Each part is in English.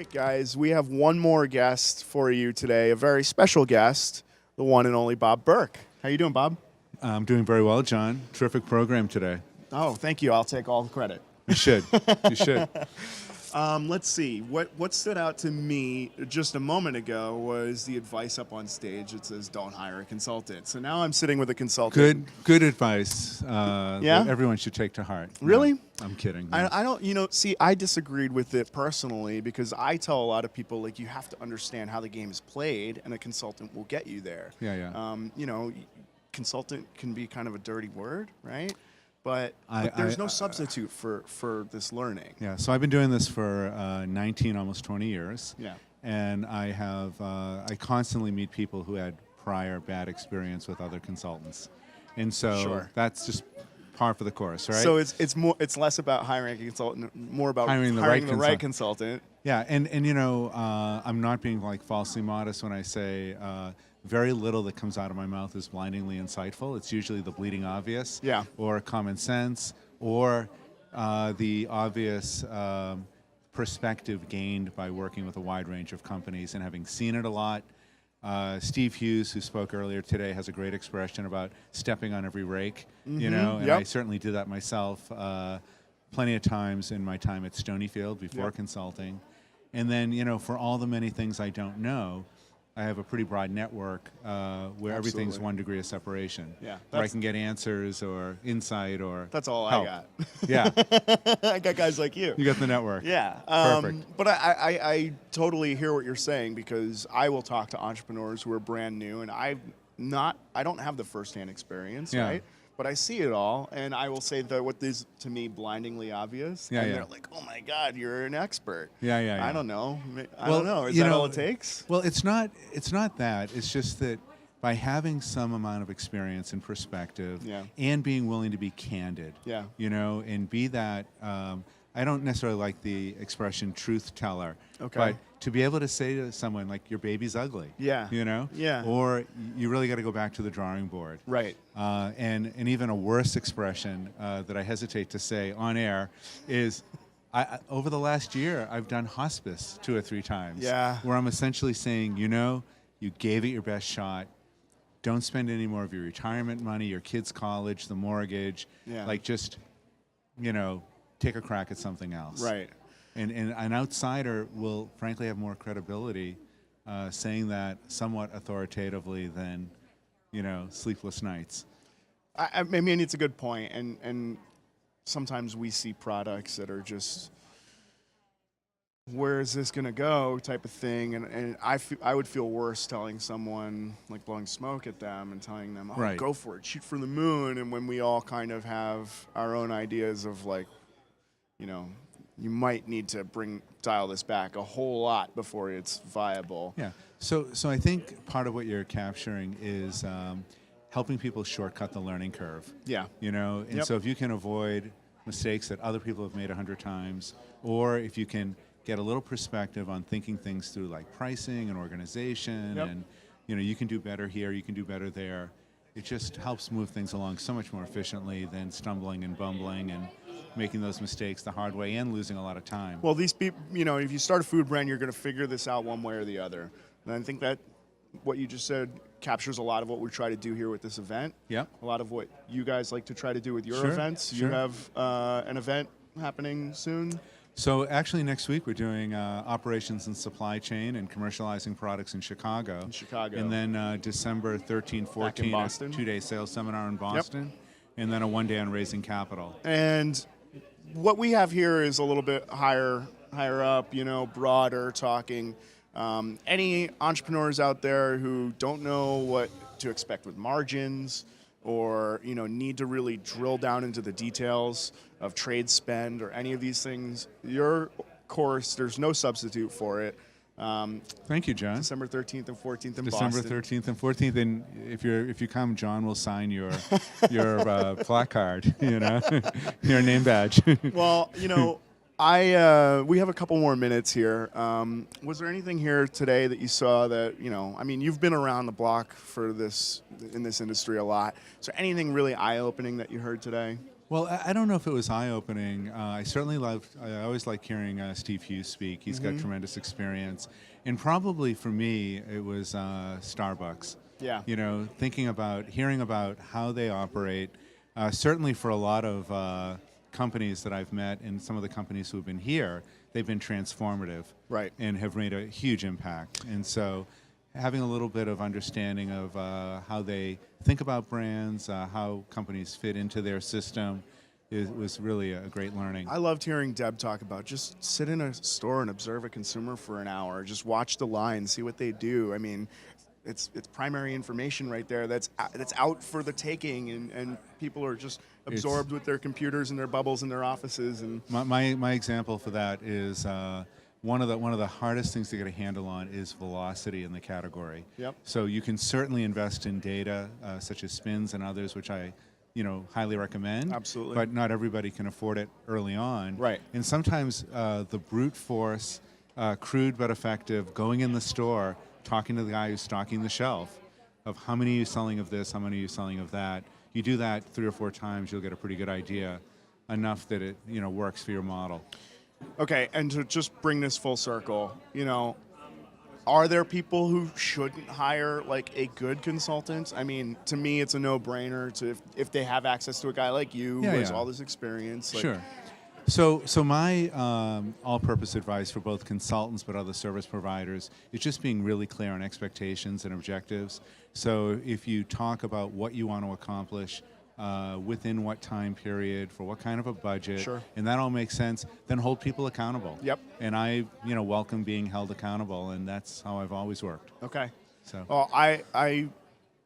right, guys, we have one more guest for you today, a very special guest, the one and only Bob Burke. How you doing, Bob? I'm doing very well, John. Terrific program today. Oh, thank you. I'll take all the credit. You should. You should. Let's see. What stood out to me just a moment ago was the advice up on stage. It says, "Don't hire a consultant." So now I'm sitting with a consultant. Good advice. Yeah? That everyone should take to heart. Really? No, I'm kidding. I don't, see, I disagreed with it personally because I tell a lot of people, like, you have to understand how the game is played, and a consultant will get you there. Yeah. Consultant can be kind of a dirty word, right? But there's no substitute for this learning. Yeah. So I've been doing this for 19, almost 20 years. Yeah. And I constantly meet people who had prior bad experience with other consultants, and so that's just par for the course, right? So it's less about hiring a consultant, more about hiring the right consultant. Yeah, and I'm not being like falsely modest when I say very little that comes out of my mouth is blindingly insightful. It's usually the bleeding obvious, or common sense, or the obvious perspective gained by working with a wide range of companies and having seen it a lot. Steve Hughes, who spoke earlier today, has a great expression about stepping on every rake, and I certainly did that myself plenty of times in my time at Stonyfield before consulting. And then, for all the many things I don't know, I have a pretty broad network where everything's one degree of separation. Yeah, where I can get answers or insight or that's all help. I got. Yeah. I got guys like you. You got the network. Yeah. Perfect. But I totally hear what you're saying because I will talk to entrepreneurs who are brand new, and I don't have the firsthand experience, right? But I see it all, and I will say that what is to me blindingly obvious, and they're like, "Oh my God, you're an expert." Yeah. I don't know. I don't know. Is that all it takes? Well, it's not that. It's just that by having some amount of experience and perspective, and being willing to be candid, and be that. I don't necessarily like the expression truth teller, but to be able to say to someone like your baby's ugly, or you really got to go back to the drawing board, right? And even a worse expression that I hesitate to say on air is, over the last year I've done hospice 2 or 3 times, where I'm essentially saying, you gave it your best shot. Don't spend any more of your retirement money, your kids' college, the mortgage, like just, take a crack at something else. Right. And an outsider will frankly have more credibility saying that somewhat authoritatively than, sleepless nights. I mean, it's a good point. And sometimes we see products that are just, where is this going to go type of thing. And I would feel worse telling someone, like blowing smoke at them and telling them, oh, go for it, shoot for the moon. And when we all kind of have our own ideas of like, you might need to dial this back a whole lot before it's viable. Yeah. So I think part of what you're capturing is helping people shortcut the learning curve. Yeah. And so if you can avoid mistakes that other people have made 100 times, or if you can get a little perspective on thinking things through like pricing and organization, and you can do better here, you can do better there. It just helps move things along so much more efficiently than stumbling and bumbling and making those mistakes the hard way and losing a lot of time. Well, these people, if you start a food brand, you're going to figure this out one way or the other. And I think that what you just said captures a lot of what we try to do here with this event. Yeah. A lot of what you guys like to try to do with your events. You have an event happening soon. So actually next week we're doing operations and supply chain and commercializing products in Chicago. And then December 13, 14, a 2-day sales seminar in Boston. And then a 1-day on raising capital. And what we have here is a little bit higher up, broader talking. Any entrepreneurs out there who don't know what to expect with margins, or need to really drill down into the details of trade spend or any of these things, your course, there's no substitute for it. Thank you, John. December 13th and 14th in December Boston. 13th and 14th, and if you come, John will sign your placard, your name badge. Well, we have a couple more minutes here. Was there anything here today that you saw that, you've been around the block in this industry a lot. Is there anything really eye-opening that you heard today? Well, I don't know if it was eye-opening. I always like hearing Steve Hughes speak. He's got tremendous experience. And probably for me, it was Starbucks. Yeah. You know, hearing about how they operate. Certainly for a lot of companies that I've met and some of the companies who have been here, they've been transformative. Right. And have made a huge impact. And so having a little bit of understanding of how they think about brands, how companies fit into their system, was really a great learning. I loved hearing Deb talk about just sit in a store and observe a consumer for an hour, just watch the line, see what they do. I mean, it's primary information right there that's out for the taking, and people are just absorbed with their computers and their bubbles in their offices. And my example for that is one of the hardest things to get a handle on is velocity in the category. Yep. So you can certainly invest in data such as spins and others, which I highly recommend. Absolutely. But not everybody can afford it early on. Right. And sometimes the brute force, crude but effective, going in the store, talking to the guy who's stocking the shelf of how many are you selling of this, how many are you selling of that. You do that 3 or 4 times, you'll get a pretty good idea, enough that it works for your model. Okay, and to just bring this full circle, are there people who shouldn't hire like a good consultant? I mean, to me, it's a no-brainer if they have access to a guy like you who has all this experience. Like, sure. So my all-purpose advice for both consultants but other service providers is just being really clear on expectations and objectives. So if you talk about what you want to accomplish, within what time period, for what kind of a budget, and that all makes sense, then hold people accountable. Yep. And I welcome being held accountable, and that's how I've always worked. Okay. So. Well,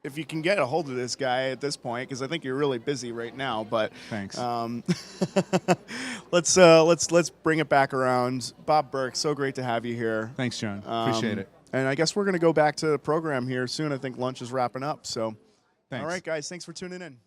if you can get a hold of this guy at this point, because I think you're really busy right now, but thanks. Let's bring it back around. Bob Burke, so great to have you here. Thanks, John. Appreciate it. And I guess we're going to go back to the program here soon. I think lunch is wrapping up. So, thanks. All right, guys, thanks for tuning in.